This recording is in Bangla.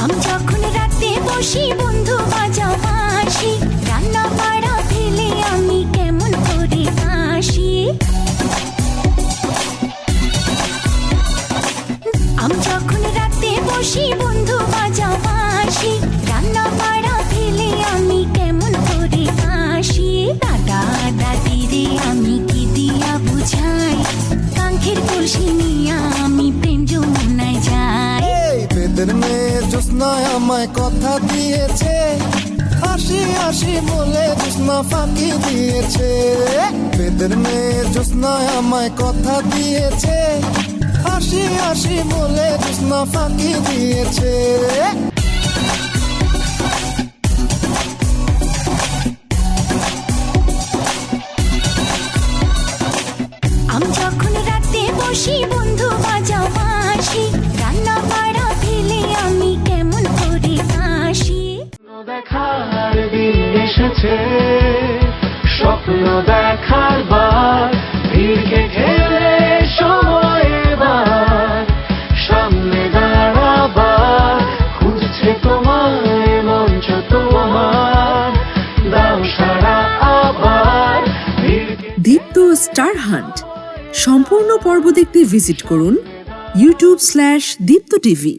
আমি যখন রাতে বসি বন্ধু বাজাও বাঁশি, রান্না বাড়া ফেলে আমি কেমন করে আসি। আমি যখন রাতে বসি বন্ধু বাজাও বাঁশি, রান্না বাড়া ফেলে আমি কেমন করে আসি। দাদা দাদি রে আমি কি দিয়া বুঝাই, কাঙ্ক্ষের কলসি নিয়া আমি প্রেম যমুনায় যাই। বেদের মেয়ে জ্যোৎস্নায় আমায় কথা দিয়েছে, হাসি হাসি বলে জ্যোৎস্না ফাঁকি দিয়েছে। বেদের মেয়ে জ্যোৎস্নায় আমায় কথা দিয়েছে, হাসি হাসি বলে জ্যোৎস্না ফাঁকি দিয়েছে। আমি যখন রাতে বসি বন্ধু বাজাও বাঁশি, রান্না বাড়া ফেলে আমি কেমন করে আসি। দেখার দিন এসেছে, স্বপ্ন দেখার বার, ভিড়কে ঠেলে সময় এবার সামনে দাঁড়াবার। খুঁজছে তোমায় মঞ্চ তোমার, দাও সারা আবার। দীপ্ত স্টার হান্ট সম্পূর্ণ পর্ব দেখতে ভিজিট করুন youtube/দীপ্ত টিভি।